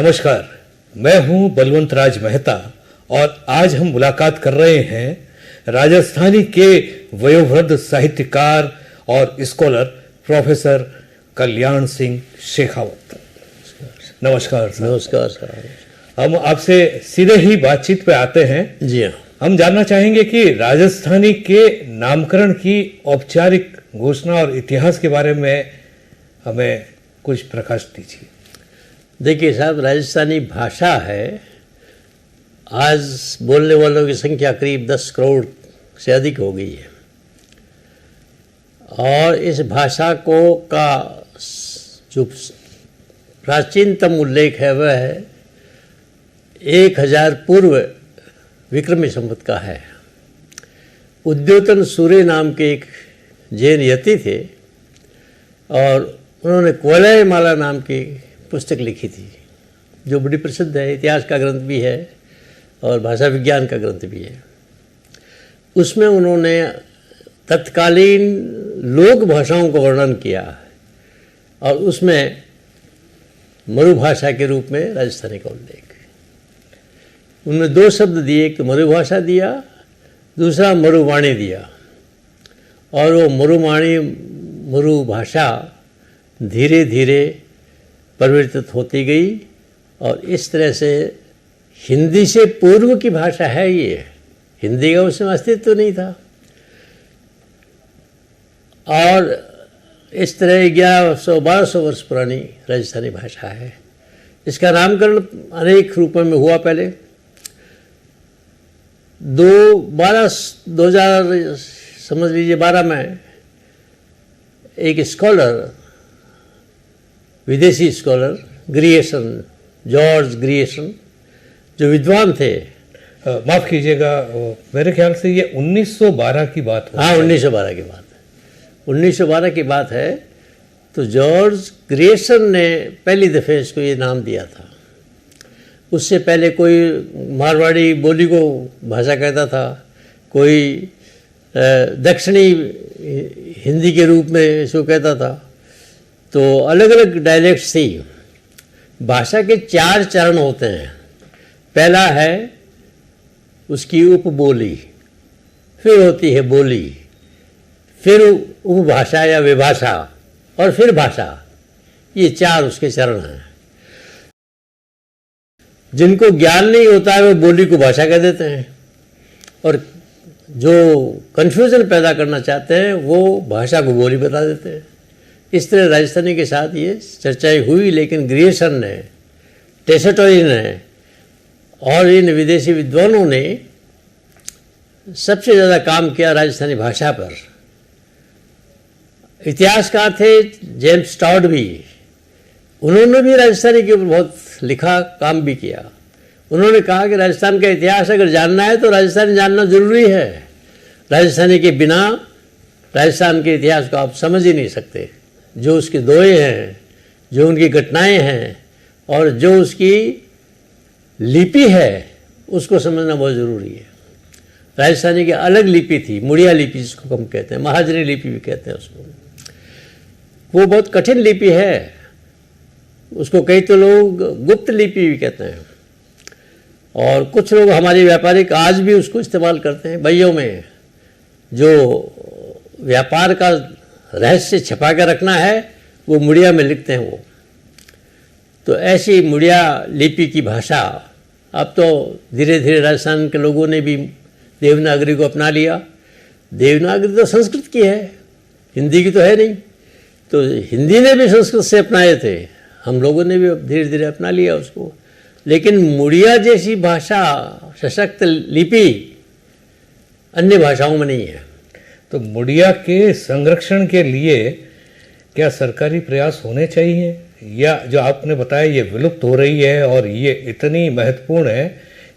नमस्कार, मैं हूं बलवंत राज मेहता और आज हम मुलाकात कर रहे हैं राजस्थानी के वयोवृद्ध साहित्यकार और स्कॉलर प्रोफेसर कल्याण सिंह शेखावत। नमस्कार सर। नमस्कार सर। हम आपसे सीधे ही बातचीत पे आते हैं। जी हाँ। हम जानना चाहेंगे कि राजस्थानी के नामकरण की औपचारिक घोषणा और इतिहास के बारे में हमें कुछ प्रकाश दीजिए। देखिए साहब, राजस्थानी भाषा है, आज बोलने वालों की संख्या करीब 10 करोड़ से अधिक हो गई है और इस भाषा को का जो प्राचीनतम उल्लेख है वह है 1000 पूर्व विक्रमी संवत का है। उद्योतन सूर्य नाम के एक जैन यति थे और उन्होंने कोलय माला नाम की पुस्तक लिखी थी जो बड़ी प्रसिद्ध है, इतिहास का ग्रंथ भी है और भाषा विज्ञान का ग्रंथ भी है। उसमें उन्होंने तत्कालीन लोक भाषाओं को वर्णन किया और उसमें मरुभाषा के रूप में राजस्थानी का उल्लेख। उनमें 2 शब्द दिए, एक तो मरुभाषा दिया, दूसरा मरुवाणी दिया। और वो मरुभाषा धीरे धीरे परिवर्तित होती गई और इस तरह से हिंदी से पूर्व की भाषा है ये। हिंदी का उसमें अस्तित्व तो नहीं था और इस तरह 1100-1200 वर्ष पुरानी राजस्थानी भाषा है। इसका नामकरण अनेक रूपों में हुआ। पहले 2000 समझ लीजिए 12 में एक स्कॉलर, विदेशी स्कॉलर ग्रियर्सन, जॉर्ज ग्रियर्सन, जो विद्वान थे। माफ कीजिएगा, मेरे ख्याल से ये 1912 की बात है। हाँ, 1912 की बात है। 1912 की बात है। तो जॉर्ज ग्रियर्सन ने पहली दफ़े इसको ये नाम दिया था। उससे पहले कोई मारवाड़ी बोली को भाषा कहता था, कोई दक्षिणी हिंदी के रूप में इसको कहता था। तो अलग अलग डायलेक्ट्स थी। भाषा के 4 चरण होते हैं। पहला है उसकी उपबोली, फिर होती है बोली, फिर उपभाषा या विभाषा और फिर भाषा। ये 4 उसके चरण हैं। जिनको ज्ञान नहीं होता है वो बोली को भाषा कह देते हैं और जो कन्फ्यूज़न पैदा करना चाहते हैं वो भाषा को बोली बता देते हैं। इस तरह राजस्थानी के साथ ये चर्चाएं हुई, लेकिन ग्रियर्सन ने, टेसेटोरी ने और इन विदेशी विद्वानों ने सबसे ज़्यादा काम किया राजस्थानी भाषा पर। इतिहासकार थे जेम्स टॉड भी, उन्होंने भी राजस्थानी के ऊपर बहुत लिखा, काम भी किया। उन्होंने कहा कि राजस्थान का इतिहास अगर जानना है तो राजस्थानी जानना ज़रूरी है। राजस्थानी के बिना राजस्थान के इतिहास को आप समझ ही नहीं सकते। जो उसके दोहे हैं, जो उनकी घटनाएं हैं और जो उसकी लिपि है, उसको समझना बहुत ज़रूरी है। राजस्थानी की अलग लिपि थी, मुड़िया लिपि जिसको हम कहते हैं, महाजनी लिपि भी कहते हैं उसको। वो बहुत कठिन लिपि है, उसको कई तो लोग गुप्त लिपि भी कहते हैं और कुछ लोग हमारे व्यापारिक आज भी उसको इस्तेमाल करते हैं। बइयों में जो व्यापार का रहस्य छपा कर रखना है वो मुड़िया में लिखते हैं वो। तो ऐसी मुड़िया लिपि की भाषा अब तो धीरे धीरे राजस्थान के लोगों ने भी देवनागरी को अपना लिया। देवनागरी तो संस्कृत की है, हिंदी की तो है नहीं। तो हिंदी ने भी संस्कृत से अपनाए थे, हम लोगों ने भी धीरे धीरे अपना लिया उसको। लेकिन मुड़िया जैसी भाषा, सशक्त लिपि अन्य भाषाओं में नहीं है। तो मुड़िया के संरक्षण के लिए क्या सरकारी प्रयास होने चाहिए, या जो आपने बताया ये विलुप्त हो रही है और ये इतनी महत्वपूर्ण है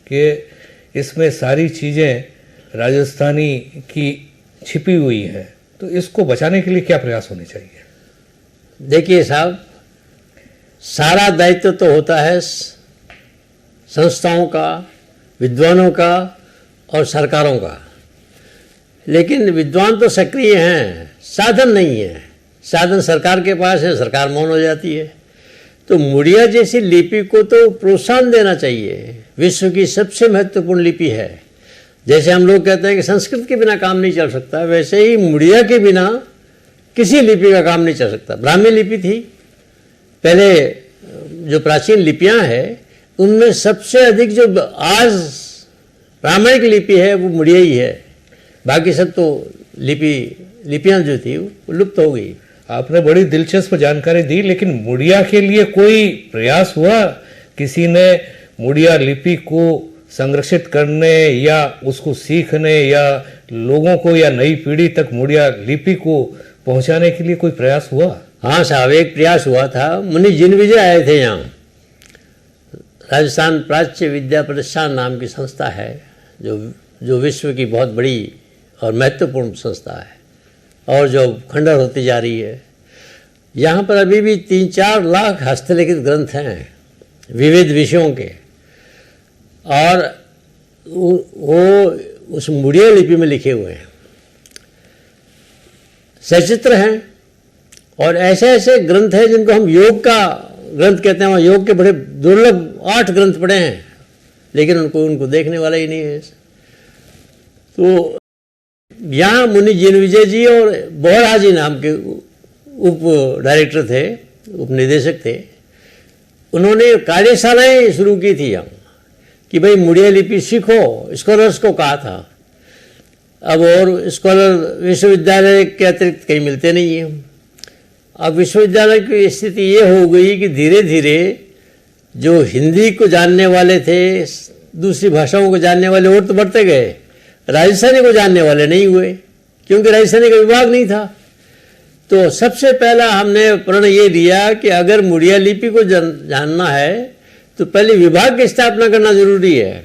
कि इसमें सारी चीज़ें राजस्थानी की छिपी हुई हैं, तो इसको बचाने के लिए क्या प्रयास होने चाहिए? देखिए साहब, सारा दायित्व तो होता है संस्थाओं का, विद्वानों का और सरकारों का। लेकिन विद्वान तो सक्रिय हैं, साधन नहीं है। साधन सरकार के पास है, सरकार मौन हो जाती है। तो मुड़िया जैसी लिपि को तो प्रोत्साहन देना चाहिए। विश्व की सबसे महत्वपूर्ण लिपि है। जैसे हम लोग कहते हैं कि संस्कृत के बिना काम नहीं चल सकता, वैसे ही मुड़िया के बिना किसी लिपि का काम नहीं चल सकता। ब्राह्मी लिपि थी पहले, जो प्राचीन लिपियां हैं उनमें सबसे अधिक जो आज प्रामाणिक लिपि है वो मुड़िया ही है। बाकी सब तो लिपियां जो थी वो लुप्त हो गई। आपने बड़ी दिलचस्प जानकारी दी, लेकिन मुड़िया के लिए कोई प्रयास हुआ? किसी ने मुड़िया लिपि को संरक्षित करने या उसको सीखने या लोगों को या नई पीढ़ी तक मुड़िया लिपि को पहुंचाने के लिए कोई प्रयास हुआ? हाँ साहब, एक प्रयास हुआ था। मुनि जिनविजय आए थे यहाँ। राजस्थान प्राच्य विद्या प्रतिष्ठान नाम की संस्था है जो विश्व की बहुत बड़ी और महत्वपूर्ण संस्था है और जो खंडर होती जा रही है। यहाँ पर अभी भी 3-4 लाख हस्तलिखित ग्रंथ हैं विविध विषयों के, और वो उस मुड़िया लिपि में लिखे हुए हैं, सचित्र हैं। और ऐसे ऐसे ग्रंथ हैं जिनको हम योग का ग्रंथ कहते हैं। वहाँ योग के बड़े दुर्लभ 8 ग्रंथ पड़े हैं, लेकिन उनको देखने वाला ही नहीं है। तो यहाँ मुनि जिनविजय जी और बोहरा जी नाम के उप डायरेक्टर थे, उपनिदेशक थे। उन्होंने कार्यशालाएं शुरू की थी यहाँ कि भाई मुड़िया लिपि सीखो। स्कॉलर्स को कहा था। अब और स्कॉलर विश्वविद्यालय के अतिरिक्त कहीं मिलते नहीं हैं। अब विश्वविद्यालय की स्थिति ये हो गई कि धीरे धीरे जो हिंदी को जानने वाले थे, दूसरी भाषाओं को जानने वाले और तो बढ़ते गए, राजस्थानी को जानने वाले नहीं हुए, क्योंकि राजस्थानी का विभाग नहीं था। तो सबसे पहला हमने प्रण ये लिया कि अगर मुड़िया लिपि को जानना है तो पहले विभाग की स्थापना करना जरूरी है।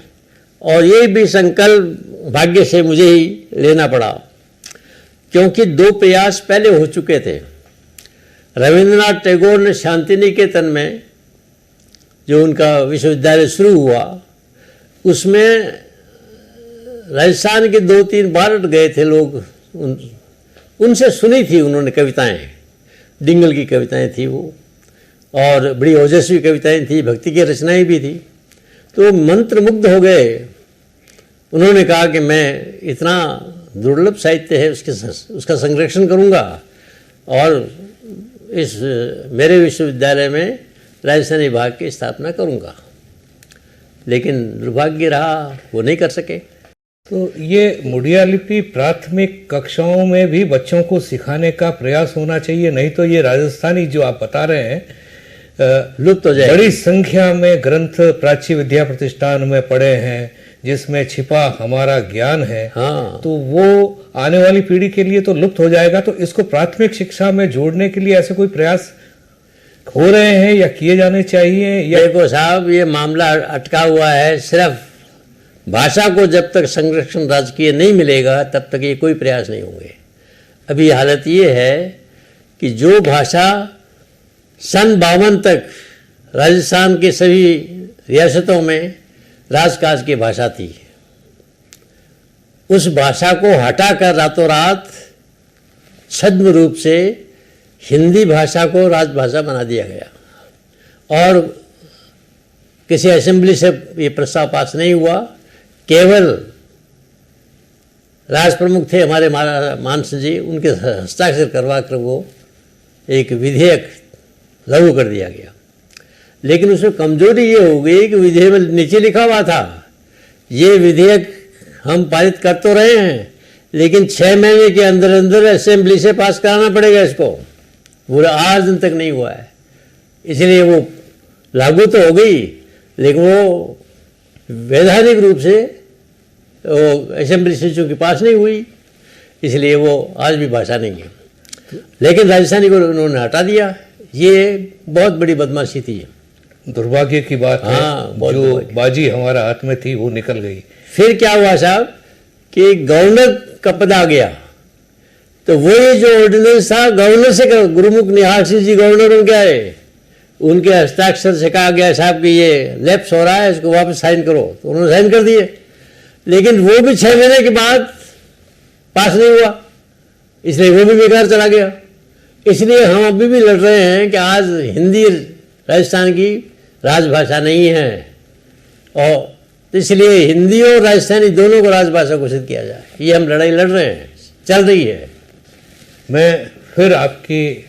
और ये भी संकल्प भाग्य से मुझे ही लेना पड़ा, क्योंकि 2 प्रयास पहले हो चुके थे। रविंद्रनाथ टैगोर ने शांति निकेतन में जो उनका विश्वविद्यालय शुरू हुआ, उसमें राजस्थान के 2-3 बार गए थे लोग, उनसे सुनी थी उन्होंने कविताएं। डिंगल की कविताएं थी वो, और बड़ी ओजस्वी कविताएं थी, भक्ति की रचनाएं भी थी। तो मंत्रमुग्ध हो गए। उन्होंने कहा कि मैं इतना दुर्लभ साहित्य है उसका संरक्षण करूंगा और इस मेरे विश्वविद्यालय में राजस्थानी विभाग की स्थापना करूंगा। लेकिन दुर्भाग्य रहा, वो नहीं कर सके। तो ये मुड़िया लिपि प्राथमिक कक्षाओं में भी बच्चों को सिखाने का प्रयास होना चाहिए, नहीं तो ये राजस्थानी जो आप बता रहे हैं लुप्त हो जाए। बड़ी संख्या में ग्रंथ प्राच्य विद्या प्रतिष्ठान में पड़े हैं जिसमें छिपा हमारा ज्ञान है। हाँ। तो वो आने वाली पीढ़ी के लिए तो लुप्त हो जाएगा। तो इसको प्राथमिक शिक्षा में जोड़ने के लिए ऐसे कोई प्रयास हो रहे हैं या किए जाने चाहिए? या देखो साहब, ये मामला अटका हुआ है। सिर्फ भाषा को जब तक संरक्षण राजकीय नहीं मिलेगा तब तक ये कोई प्रयास नहीं होंगे। अभी हालत ये है कि जो भाषा सन 52 तक राजस्थान के सभी रियासतों में राजकाज की भाषा थी, उस भाषा को हटाकर रातों रात छद्म रूप से हिंदी भाषा को राजभाषा बना दिया गया। और किसी असेंबली से ये प्रस्ताव पास नहीं हुआ। केवल राज प्रमुख थे हमारे मानस जी, उनके हस्ताक्षर करवा कर वो एक विधेयक लागू कर दिया गया। लेकिन उसमें कमजोरी ये हो गई कि विधेयक में नीचे लिखा हुआ था ये विधेयक हम पारित कर तो रहे हैं, लेकिन 6 महीने के अंदर अंदर असेंबली से पास कराना पड़ेगा इसको। वो आज दिन तक नहीं हुआ है। इसलिए वो लागू तो हो गई, लेकिन वो वैधानिक रूप से वो असेंबली से चूंकि पास नहीं हुई, इसलिए वो आज भी भाषा नहीं है। लेकिन राजस्थानी को उन्होंने हटा दिया। ये बहुत बड़ी बदमाशी थी। दुर्भाग्य की बात है। हाँ, जो बाजी हमारा हाथ में थी वो निकल गई। फिर क्या हुआ साहब कि गवर्नर का पद आ गया, तो वो ये जो ऑर्डिनेंस था गवर्नर से, गुरुमुख निहाल सिंह जी गवर्नर बन के आए, उनके हस्ताक्षर से कहा गया साहब कि ये लैप्स हो रहा है, इसको वापस साइन करो। तो उन्होंने साइन कर दिए, लेकिन वो भी 6 महीने के बाद पास नहीं हुआ, इसलिए वो भी बेकार चला गया। इसलिए हम अभी भी लड़ रहे हैं कि आज हिंदी राजस्थान की राजभाषा नहीं है, और इसलिए हिंदी और राजस्थानी दोनों को राजभाषा घोषित किया जाए। ये हम लड़ाई लड़ रहे हैं, चल रही है। मैं फिर आपकी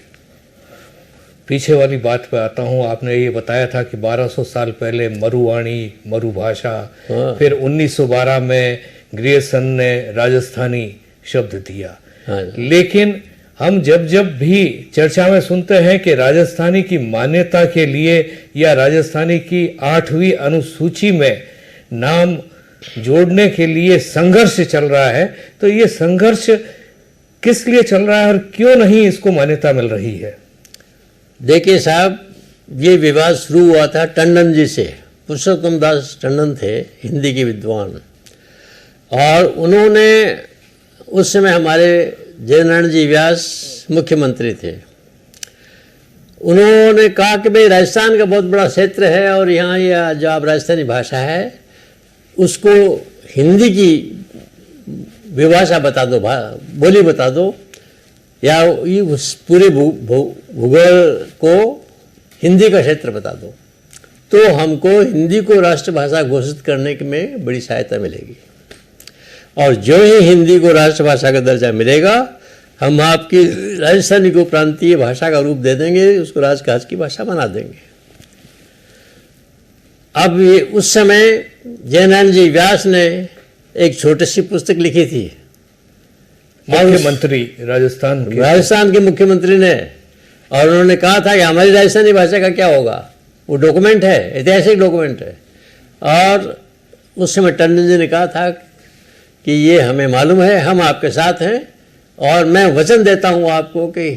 पीछे वाली बात पे आता हूँ। आपने ये बताया था कि 1200 साल पहले मरुवाणी, मरुभाषा, हाँ। फिर 1912 में ग्रियर्सन ने राजस्थानी शब्द दिया। हाँ। लेकिन हम जब जब भी चर्चा में सुनते हैं कि राजस्थानी की मान्यता के लिए या राजस्थानी की 8वीं अनुसूची में नाम जोड़ने के लिए संघर्ष चल रहा है, तो ये संघर्ष किस लिए चल रहा है और क्यों नहीं इसको मान्यता मिल रही है? देखिए साहब, ये विवाद शुरू हुआ था टंडन जी से। पुरुषोत्तम दास टंडन थे हिंदी के विद्वान, और उन्होंने उस समय हमारे जयनारायण जी व्यास मुख्यमंत्री थे। उन्होंने कहा कि भाई राजस्थान का बहुत बड़ा क्षेत्र है और यहाँ ये जो आप राजस्थानी भाषा है उसको हिंदी की विभाषा बता दो, बोली बता दो, या ये उस पूरे भूगोल को हिंदी का क्षेत्र बता दो, तो हमको हिंदी को राष्ट्रभाषा घोषित करने में बड़ी सहायता मिलेगी। और जो ही हिंदी को राष्ट्रभाषा का दर्जा मिलेगा, हम आपकी राजस्थानी को प्रांतीय भाषा का रूप दे देंगे, उसको राजकाज की भाषा बना देंगे। अब ये उस समय जयनारायण जी व्यास ने एक छोटी सी पुस्तक लिखी थी, मुख्यमंत्री राजस्थान के मुख्यमंत्री ने, और उन्होंने कहा था कि हमारी राजस्थानी भाषा का क्या होगा। वो डॉक्यूमेंट है, ऐतिहासिक डॉक्यूमेंट है। और उस समय टंडन जी ने कहा था कि ये हमें मालूम है, हम आपके साथ हैं, और मैं वचन देता हूँ आपको कि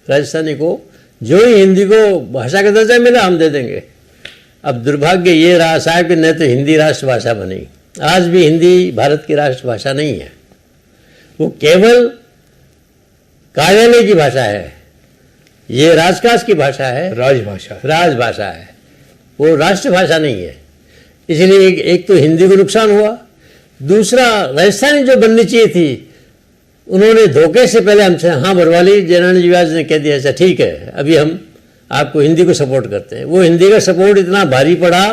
राजस्थानी को जो ही हिंदी को भाषा का दर्जा मिला हम दे देंगे। अब दुर्भाग्य ये रहा साहब कि न तो हिंदी राष्ट्रभाषा बनी, आज भी हिंदी भारत की राष्ट्रभाषा नहीं है। वो केवल कार्यालय की भाषा है, ये राजकाज की भाषा है, राजभाषा है, वो राष्ट्रभाषा नहीं है। इसलिए एक तो हिंदी को नुकसान हुआ, दूसरा राजस्थानी जो बननी चाहिए थी, उन्होंने धोखे से पहले हमसे हाँ भरवा ली। जयनारायण जी व्यास ने कह दिया अच्छा ठीक है, अभी हम आपको हिंदी को सपोर्ट करते हैं। वो हिंदी का सपोर्ट इतना भारी पड़ा,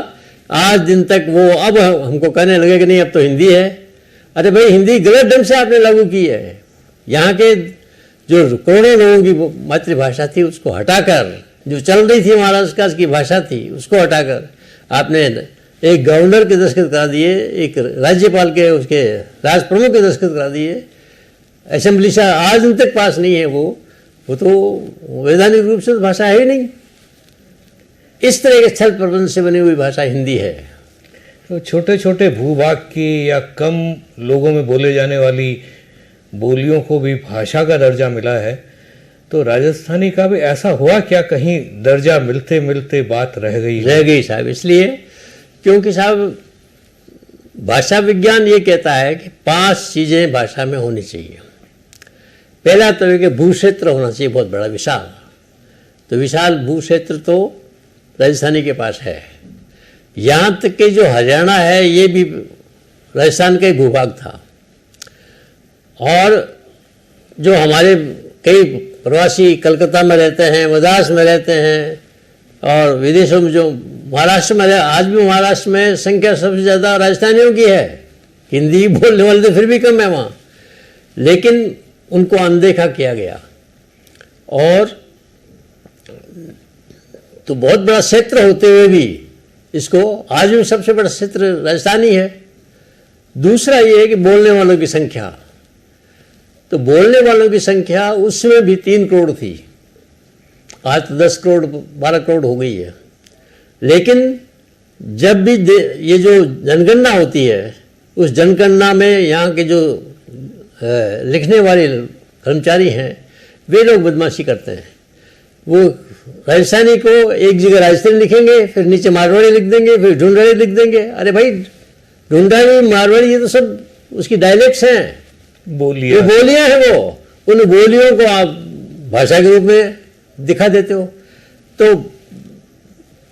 आज दिन तक वो अब हमको कहने लगे कि नहीं अब तो हिंदी है। अरे भाई, हिंदी गलत ढंग से आपने लागू की है। यहाँ के जो करोड़ों लोगों की मातृभाषा थी उसको हटाकर, जो चल रही थी महाराष्ट्र की भाषा थी उसको हटाकर आपने एक गवर्नर के दस्तखत करा दिए, एक राज्यपाल के उसके राज प्रमुख के दस्तखत करा दिए। असेंबली से आज दिन तक पास नहीं है वो तो वैधानिक रूप से भाषा है ही नहीं। इस तरह के छल प्रबंध से बनी हुई भाषा हिंदी है। तो छोटे छोटे भूभाग की या कम लोगों में बोले जाने वाली बोलियों को भी भाषा का दर्जा मिला है, तो राजस्थानी का भी ऐसा हुआ क्या? कहीं दर्जा मिलते मिलते बात रह गई साहब। इसलिए क्योंकि साहब भाषा विज्ञान ये कहता है कि 5 चीज़ें भाषा में होनी चाहिए। पहला तो है कि भू क्षेत्र होना चाहिए बहुत बड़ा, विशाल। तो विशाल भू क्षेत्र तो राजस्थानी के पास है। यहाँ तक कि जो हरियाणा है ये भी राजस्थान का ही भूभाग था। और जो हमारे कई प्रवासी कलकत्ता में रहते हैं, मद्रास में रहते हैं, और विदेशों में जो महाराष्ट्र में, आज भी महाराष्ट्र में संख्या सबसे ज़्यादा राजस्थानियों की है। हिंदी बोलने वाले तो फिर भी कम है वहाँ, लेकिन उनको अनदेखा किया गया। और तो बहुत बड़ा क्षेत्र होते हुए भी इसको आज भी सबसे बड़ा क्षेत्र राजस्थानी है। दूसरा ये है कि बोलने वालों की संख्या, तो बोलने वालों की संख्या उसमें भी 3 करोड़ थी, आज तो 10 करोड़ 12 करोड़ हो गई है। लेकिन जब भी ये जो जनगणना होती है, उस जनगणना में यहाँ के जो लिखने वाले कर्मचारी हैं वे लोग बदमाशी करते हैं। वो राजस्थानी को एक जगह राजस्थानी लिखेंगे, फिर नीचे मारवाड़ी लिख देंगे, फिर ढूंढाड़ी लिख देंगे। अरे भाई, ढूंढाड़ी मारवाड़ी ये तो सब उसकी डायलेक्ट्स हैं, बोलियां हैं। वो उन बोलियों को आप भाषा के रूप में दिखा देते हो। तो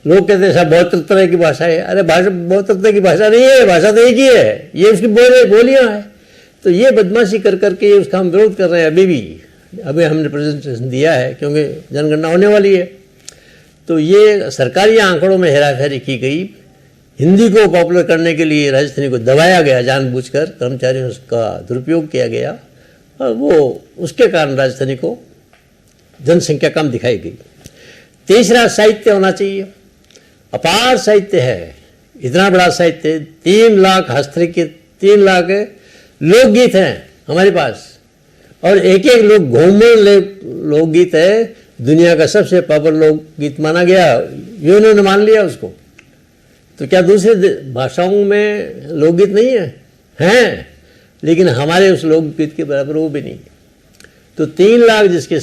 लोग कहते हैं साहब बहुत तरह की भाषा है। अरे भाषा बहुत तरह की भाषा नहीं है, भाषा तो एक ही है, ये उसकी बोलियां हैं। तो ये बदमाशी कर करके उसका हम विरोध कर रहे हैं। अभी हमने प्रेजेंटेशन दिया है क्योंकि जनगणना होने वाली है। तो ये सरकारी आंकड़ों में हेराफेरी की गई, हिंदी को पॉपुलर करने के लिए राजस्थानी को दबाया गया जानबूझकर, कर्मचारियों का दुरुपयोग किया गया और वो उसके कारण राजस्थानी को जनसंख्या कम दिखाई गई। तीसरा, साहित्य होना चाहिए। अपार साहित्य है, इतना बड़ा साहित्य, 3 लाख हस्तलिखित, 3 लाख लोकगीत हैं हमारे पास, और एक एक लोग घूमर लोकगीत है, दुनिया का सबसे पॉपुलर लोकगीत माना गया, ये उन्होंने मान लिया उसको। तो क्या दूसरे भाषाओं में लोकगीत नहीं है? हैं, लेकिन हमारे उस लोकगीत के बराबर वो भी नहीं। तो 3 लाख जिसके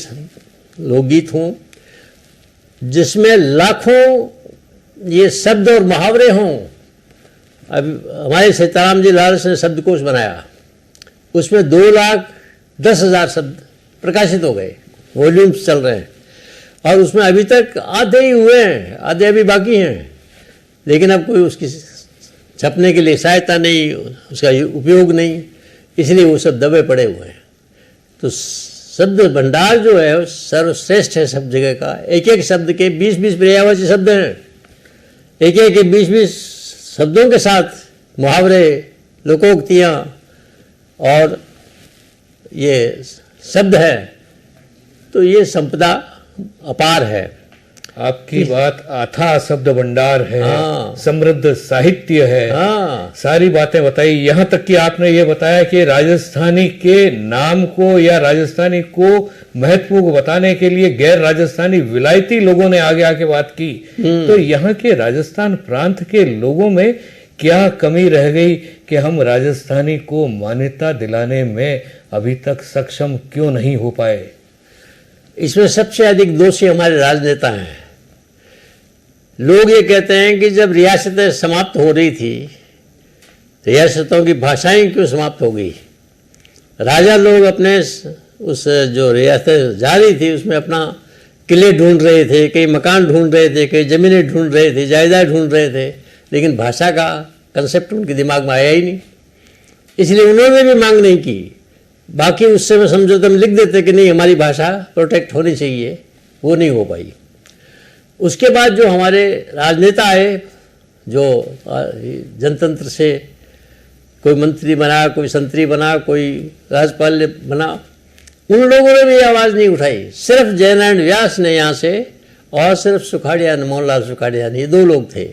लोकगीत हों, जिसमें लाखों ये शब्द और मुहावरे हों। अब हमारे सीताराम जी लारस ने शब्दकोश बनाया, उसमें 2,10,000 शब्द प्रकाशित हो गए, वॉल्यूम्स चल रहे हैं, और उसमें अभी तक आधे ही हुए हैं, आधे अभी बाकी हैं। लेकिन अब कोई उसकी छपने के लिए सहायता नहीं, उसका उपयोग नहीं, इसलिए वो सब दबे पड़े हुए हैं। तो शब्द भंडार जो है सर्वश्रेष्ठ है सब जगह का। एक एक शब्द के 20-20 पर्यायवाची शब्द हैं, एक एक के 20-20 शब्दों के साथ मुहावरे, लोकोक्तियाँ और ये शब्द है। तो ये संपदा अपार है। आपकी बात अथाह शब्द भंडार है, हाँ। समृद्ध साहित्य है, हाँ, सारी बातें बताई। यहाँ तक कि आपने ये बताया कि राजस्थानी के नाम को या राजस्थानी को महत्व को बताने के लिए गैर राजस्थानी विलायती लोगों ने आगे आके बात की। तो यहाँ के राजस्थान प्रांत के लोगों में क्या कमी रह गई कि हम राजस्थानी को मान्यता दिलाने में अभी तक सक्षम क्यों नहीं हो पाए? इसमें सबसे अधिक दोषी हमारे राजनेता हैं। लोग ये कहते हैं कि जब रियासतें समाप्त हो रही थी, रियासतों की भाषाएं क्यों समाप्त हो गई? राजा लोग अपने उस जो रियासतें जारी थी उसमें अपना किले ढूंढ रहे थे, कई मकान ढूंढ रहे थे, कई ज़मीनें ढूंढ रहे थे, जायदाद ढूंढ रहे थे, लेकिन भाषा का कंसेप्ट उनके दिमाग में आया ही नहीं, इसलिए उन्होंने भी मांग नहीं की। बाकी उस समय समझौते में लिख देते कि नहीं हमारी भाषा प्रोटेक्ट होनी चाहिए, वो नहीं हो पाई। उसके बाद जो हमारे राजनेता आए, जो जनतंत्र से कोई मंत्री बना, कोई संतरी बना, कोई राज्यपाल बना, उन लोगों ने भी आवाज़ नहीं उठाई। सिर्फ जयनारायण व्यास ने यहाँ से, और सिर्फ सुखाड़िया ने, मोहनलाल सुखाड़िया ने, ये 2 लोग थे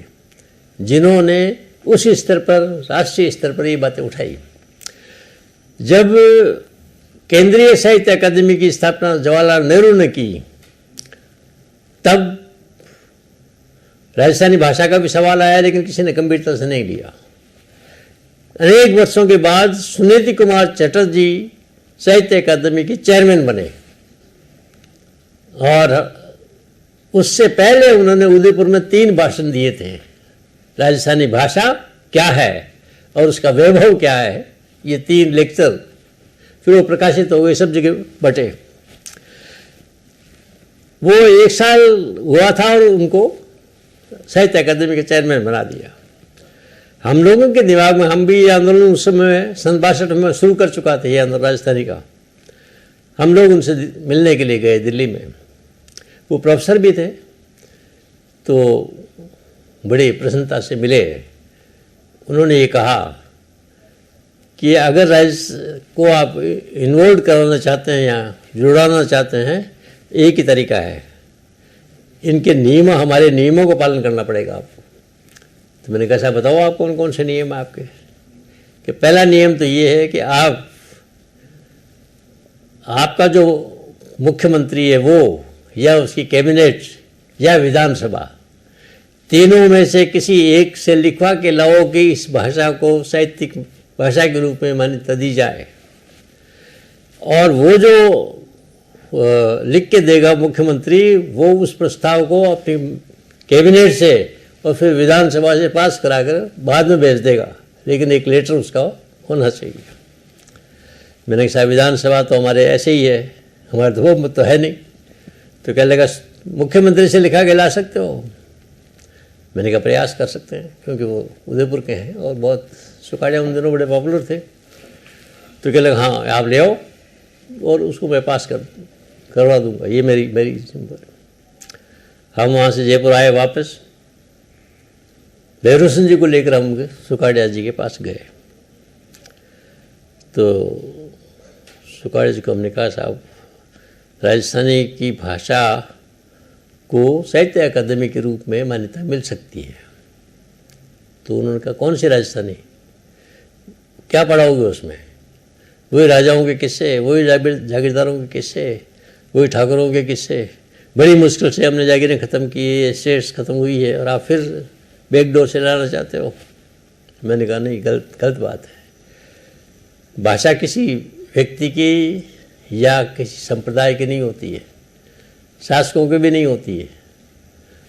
जिन्होंने उस स्तर पर, राष्ट्रीय स्तर पर ये बातें उठाई। जब केंद्रीय साहित्य अकादमी की स्थापना जवाहरलाल नेहरू ने की, तब राजस्थानी भाषा का भी सवाल आया, लेकिन किसी ने गंभीरता से नहीं लिया। अनेक वर्षों के बाद सुनीति कुमार चटर्जी साहित्य अकादमी के चेयरमैन बने, और उससे पहले उन्होंने उदयपुर में 3 भाषण दिए थे। राजस्थानी भाषा क्या है और उसका वैभव क्या है, ये 3 लेक्चर, फिर वो प्रकाशित हो गए, सब जगह बटे। वो 1 साल हुआ था और उनको साहित्य अकादमी के चेयरमैन बना दिया। हम लोगों के दिमाग में, हम भी ये आंदोलन उस समय 62 में शुरू कर चुका था, ये आंदोलन राजस्थानी का। हम लोग उनसे मिलने के लिए गए दिल्ली में, वो प्रोफेसर भी थे, तो बड़ी प्रसन्नता से मिले। उन्होंने ये कहा कि अगर राज्य को आप इन्वॉल्व कराना चाहते हैं या जुड़ाना चाहते हैं, एक ही तरीका है, इनके नियम, हमारे नियमों को पालन करना पड़ेगा आपको। तो मैंने कहा बताओ आप कौन कौन से नियम हैं आपके? कि पहला नियम तो ये है कि आपका जो मुख्यमंत्री है वो, या उसकी कैबिनेट, या विधानसभा, तीनों में से किसी एक से लिखवा के लाओ कि इस भाषा को साहित्यिक भाषा के रूप में मान्यता दी जाए। और वो जो लिख के देगा मुख्यमंत्री, वो उस प्रस्ताव को अपनी कैबिनेट से और फिर विधानसभा से पास कराकर बाद में भेज देगा, लेकिन एक लेटर उसका होना चाहिए। मैंने कहा विधानसभा तो हमारे ऐसे ही है, हमारे तो वो तो है नहीं। तो क्या लगा मुख्यमंत्री से लिखा के ला सकते हो? मैंने कहा प्रयास कर सकते हैं, क्योंकि वो उदयपुर के हैं और बहुत सुखाड़िया उन दिनों बड़े पॉपुलर थे। तो क्या लगा हाँ आप ले आओ और उसको मैं पास करवा दूंगा, ये मेरी हम वहाँ से जयपुर आए वापस, भैरव सिंह जी को लेकर हम सुखाड़िया जी के पास गए। तो सुखाड़िया जी को हमने कहा, साहब राजस्थानी की भाषा को साहित्य अकादमी के रूप में मान्यता मिल सकती है। तो उन्होंने कहा, कौन सी राजस्थानी, क्या पढ़ाओगे उसमें? वही राजाओं के किस्से, वही जागीरदारों के किस्से, वही ठाकुरों के किस्से। बड़ी मुश्किल से हमने जागीरें ख़त्म की, एस्टेट्स ख़त्म हुई है, और आप फिर बैकडोर से लाना चाहते हो। मैंने कहा, नहीं, गलत बात है। भाषा किसी व्यक्ति की या किसी संप्रदाय की नहीं होती है, शासकों की भी नहीं होती है।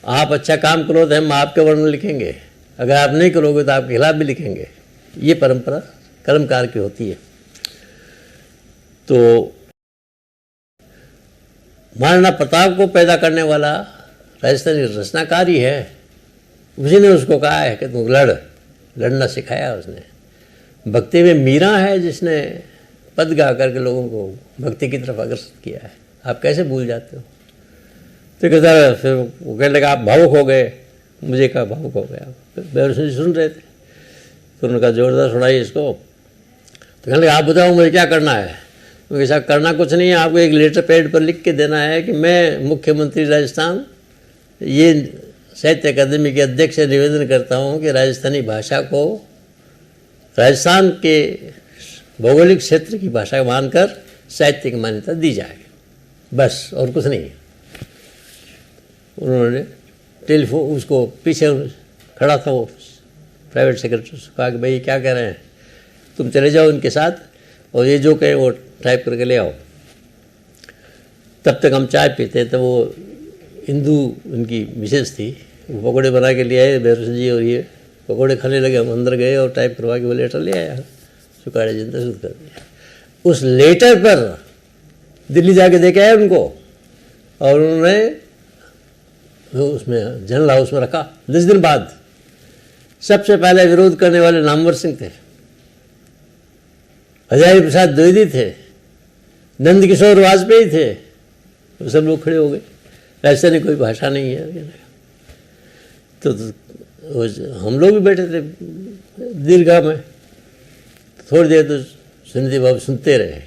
आप अच्छा काम करो तो हम आपके वर्णन लिखेंगे, अगर आप नहीं करोगे तो आपके खिलाफ भी लिखेंगे। ये परंपरा कलमकार की होती है। तो महाराणा प्रताप को पैदा करने वाला राजस्थानी रचनाकार ही है। उसी ने उसको कहा है कि तुम लड़ना सिखाया उसने। भक्ति में मीरा है जिसने पद गा करके लोगों को भक्ति की तरफ अग्रसर किया है। आप कैसे भूल जाते हो? तो कहता, फिर वो कहने लगा, आप भावुक हो गए। मुझे कहा भावुक हो गया? भैरव सिंह जी सुन रहे थे, तो उन्होंने कहा, जोरदार सुनाइए इसको। तो कहने लगा, आप बताओ मुझे क्या करना है? क्योंकि साहब करना कुछ नहीं है, आपको एक लेटर पैड पर लिख के देना है कि मैं मुख्यमंत्री राजस्थान ये साहित्य अकादमी के अध्यक्ष से निवेदन करता हूँ कि राजस्थानी भाषा को राजस्थान के भौगोलिक क्षेत्र की भाषा मानकर साहित्य की मान्यता दी जाए, बस, और कुछ नहीं। उन्होंने टेलीफोन, उसको पीछे खड़ा था वो प्राइवेट सेक्रेटरी, उसको कहा कि भाई क्या कह रहे हैं, तुम चले जाओ इनके साथ और ये जो कहे वो टाइप करके ले आओ। तब तक हम चाय पीते, तो वो हिंदू उनकी मिसेज थी, वो पकौड़े बना के ले आए भैरव सिंह जी, और ये पकौड़े खाने लगे। हम अंदर गए और टाइप करवा के वो लेटर ले आया। सुखाड़िया जी ने प्रस्तुत कर दिया। उस लेटर पर दिल्ली जाके देखे आए उनको, और उन्होंने उसमें जनरल हाउस में रखा। 10 दिन बाद सबसे पहले विरोध करने वाले नामवर सिंह थे, हजारी प्रसाद द्विवेदी थे, नंद किशोर वाजपेयी थे, वो सब लोग खड़े हो गए। राजस्थानी कोई भाषा नहीं है। तो हम लोग भी बैठे थे दीर्घा में, थोड़ी देर तो सुनिधि बाबू सुनते रहे।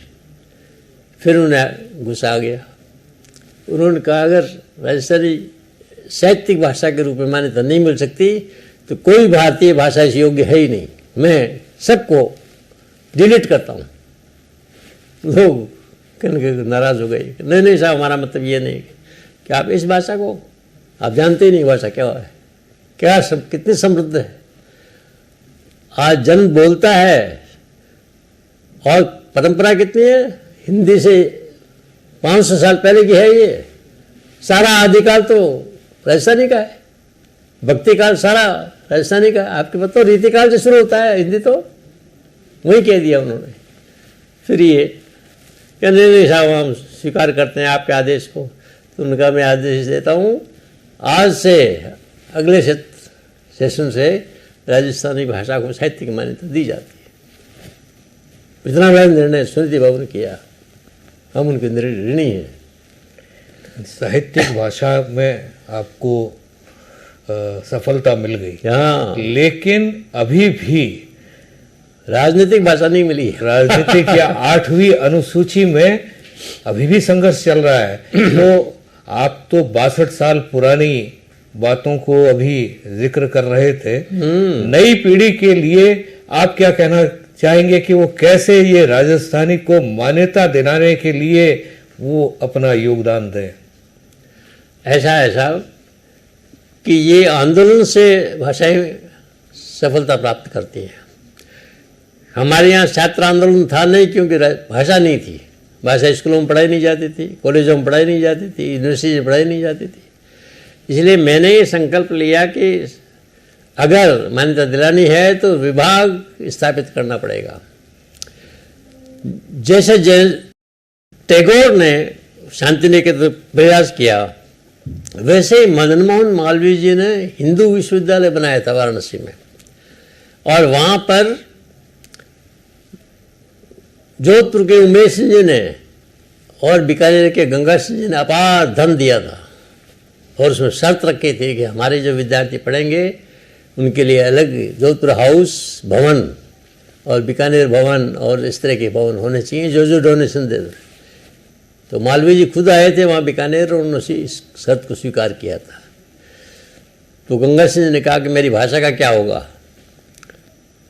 फिर उन्हें गुस्सा आ गया। उन्होंने कहा, अगर राजस्थानी साहित्यिक भाषा के रूप में मान्यता नहीं मिल सकती तो कोई भारतीय भाषा इस योग्य है ही नहीं, मैं सबको डिलीट करता हूँ। लोग कहने नाराज हो गए, नहीं नहीं साहब, हमारा मतलब ये नहीं कि आप इस भाषा को, आप जानते ही नहीं भाषा क्या है, क्या सब कितनी समृद्ध है। आज जन बोलता है, और परंपरा कितनी है, हिंदी से 500 साल पहले की है। ये सारा आदिकाल तो राजस्थानी का है, भक्ति काल सारा राजस्थानी का। आपके पता तो रीतिकाल से शुरू होता है, हिंदी तो वही कह दिया उन्होंने। फिर ये क्या, नहीं साहब हम स्वीकार करते हैं आपके आदेश को। तो उनका मैं आदेश देता हूँ, आज से अगले सेशन से राजस्थानी भाषा को साहित्य की मान्यता दी जाती है। इतना बड़ा निर्णय सुनिधि बाबू ने किया, हम उनके ऋणी हैं। साहित्यिक भाषा में आपको सफलता मिल गई, हाँ, लेकिन अभी भी राजनीतिक भाषा नहीं मिली। राजनीतिक या 8वीं अनुसूची में अभी भी संघर्ष चल रहा है। तो आप तो 62 साल पुरानी बातों को अभी जिक्र कर रहे थे। नई पीढ़ी के लिए आप क्या कहना चाहेंगे कि वो कैसे ये राजस्थानी को मान्यता दिलाने के लिए वो अपना योगदान दें? ऐसा है साहब कि ये आंदोलन से भाषाएं सफलता प्राप्त करती हैं। हमारे यहाँ छात्र आंदोलन था नहीं, क्योंकि भाषा नहीं थी। भाषा स्कूलों में पढ़ाई नहीं जाती थी, कॉलेजों में पढ़ाई नहीं जाती थी, यूनिवर्सिटी में पढ़ाई नहीं जाती थी। इसलिए मैंने ये संकल्प लिया कि अगर मान्यता दिलानी है तो विभाग स्थापित करना पड़ेगा। जैसे टैगोर ने शांति निकेतन प्रयास किया, वैसे ही मदन मोहन मालवीय जी ने हिंदू विश्वविद्यालय बनाया था वाराणसी में, और वहाँ पर जोधपुर के उमेश सिंह जी ने और बीकानेर के गंगा सिंह जी ने अपार धन दिया था। और उसमें शर्त रखी थी कि हमारे जो विद्यार्थी पढ़ेंगे उनके लिए अलग जोधपुर हाउस भवन और बीकानेर भवन और इस तरह के भवन होने चाहिए जो डोनेशन दे दें। तो मालवीय जी खुद आए थे वहाँ बीकानेर और उन्होंने इस शर्त को स्वीकार किया था। तो गंगा सिंह जी ने कहा कि मेरी भाषा का क्या होगा।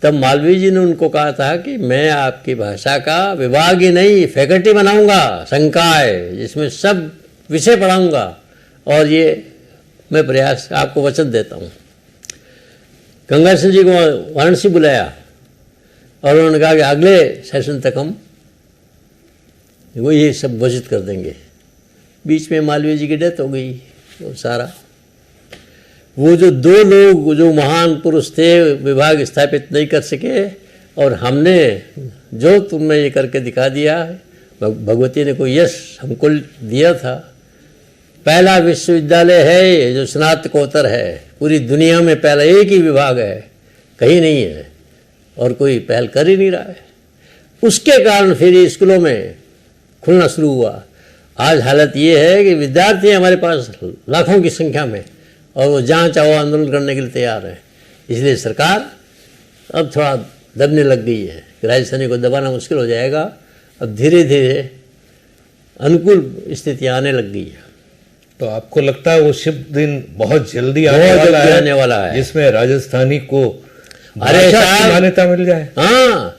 तब मालवीय जी ने उनको कहा था कि मैं आपकी भाषा का विभाग ही नहीं फैकल्टी बनाऊंगा, संकाय, जिसमें सब विषय पढ़ाऊंगा, और ये मैं प्रयास आपको वचन देता हूँ। गंगा सिंह जी को वाराणसी बुलाया और उन्होंने कहा कि अगले सेशन तक हम वो ये सब घोषित कर देंगे। बीच में मालवीय जी की डेथ हो गई। वो सारा वो जो दो लोग जो महान पुरुष थे विभाग स्थापित नहीं कर सके, और हमने जो तुमने ये करके दिखा दिया, भगवती ने कोई यश हमको दिया था। पहला विश्वविद्यालय है जो स्नातकोत्तर है, पूरी दुनिया में पहला एक ही विभाग है, कहीं नहीं है, और कोई पहल कर ही नहीं रहा है। उसके कारण फिर स्कूलों में खुलना शुरू हुआ। आज हालत ये है कि विद्यार्थी हमारे पास लाखों की संख्या में, और वो जहाँ चाहो आंदोलन करने के लिए तैयार है। इसलिए सरकार अब थोड़ा दबने लग गई है कि राजस्थानी को दबाना मुश्किल हो जाएगा। अब धीरे धीरे अनुकूल स्थितियाँ आने लग गई है। तो आपको लगता है वो शुभ दिन बहुत जल्दी आने वाला है जिसमें राजस्थानी को मान्यता मिल जाए? हाँ,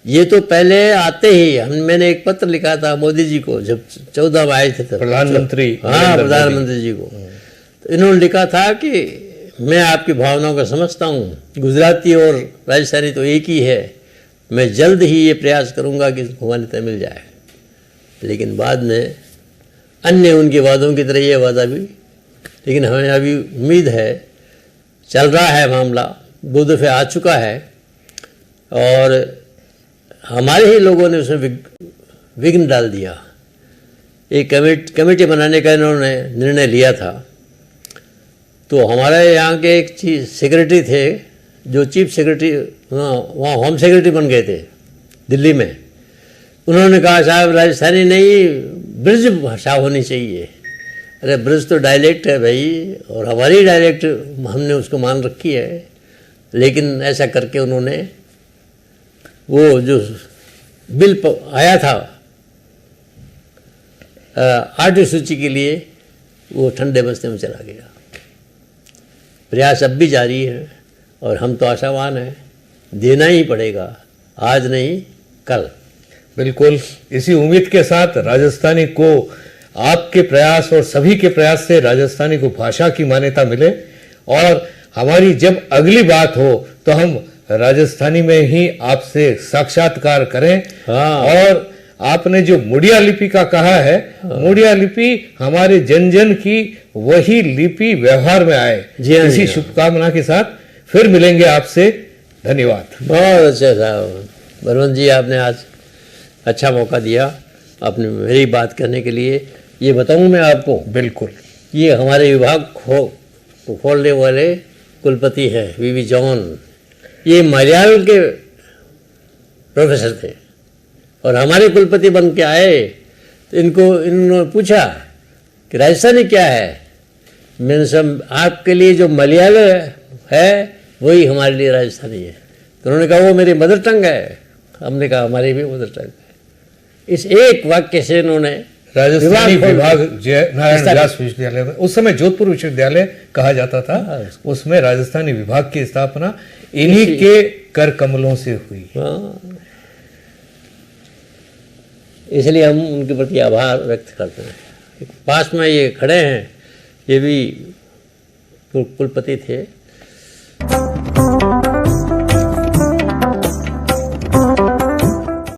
ये तो पहले आते ही मैंने एक पत्र लिखा था मोदी जी को, जब 14 में आए थे तब प्रधानमंत्री। हाँ, प्रधानमंत्री जी को। तो इन्होंने लिखा था कि मैं आपकी भावनाओं को समझता हूँ, गुजराती और राजस्थानी तो एक ही है, मैं जल्द ही ये प्रयास करूँगा कि इसको मान्यता मिल जाए। लेकिन बाद में अन्य उनके वादों की तरह ये वादा भी, लेकिन हमें अभी उम्मीद है, चल रहा है मामला, 2 दफ़े आ चुका है, और हमारे ही लोगों ने उसमें विघ्न डाल दिया। एक कमेटी बनाने का इन्होंने निर्णय लिया था। तो हमारे यहाँ के एक सेक्रेटरी थे जो चीफ सेक्रेटरी, वहाँ होम सेक्रेटरी बन गए थे दिल्ली में। उन्होंने कहा साहब राजस्थानी नहीं, ब्रज भाषा होनी चाहिए। अरे ब्रज तो डायलेक्ट है भाई, और हमारी डायलेक्ट हमने उसको मान रखी है। लेकिन ऐसा करके उन्होंने वो जो बिल आया था 8वीं सूची के लिए, वो ठंडे बस्ते में चला गया। प्रयास अब भी जारी है, और हम तो आशावान हैं, देना ही पड़ेगा, आज नहीं कल। बिल्कुल, इसी उम्मीद के साथ राजस्थानी को आपके प्रयास और सभी के प्रयास से राजस्थानी को भाषा की मान्यता मिले, और हमारी जब अगली बात हो तो हम राजस्थानी में ही आपसे साक्षात्कार करें। हाँ। और आपने जो मुड़िया लिपि का कहा है, हाँ। मुड़िया लिपि हमारे जन जन की वही लिपि व्यवहार में आए। इसी शुभकामना के साथ फिर मिलेंगे आपसे। धन्यवाद। बहुत अच्छा साहब बलवंत जी, आपने आज अच्छा मौका दिया आपने मेरी बात करने के लिए। ये बताऊं मैं आपको, बिल्कुल, ये हमारे विभाग को खोलने वाले कुलपति हैं वीवी जॉन। ये मलयालम के प्रोफेसर थे, और हमारे कुलपति बन के आए। तो इन्होंने पूछा कि राजस्थानी क्या है। मैंने सब आपके लिए जो मलयालम है वही हमारे लिए राजस्थानी है। तो उन्होंने कहा वो मेरी मदर टंग है। हमने कहा हमारी भी मदर टंग है। इस एक वाक्य से इन्होंने राजस्थानी विभाग नारायण व्यास विश्वविद्यालय में, उस समय जोधपुर विश्वविद्यालय कहा जाता था, उसमें राजस्थानी विभाग की स्थापना इन्हीं के कर कमलों से हुई। इसलिए हम उनके प्रति आभार व्यक्त करते हैं। पास में ये खड़े हैं, ये भी कुलपति थे।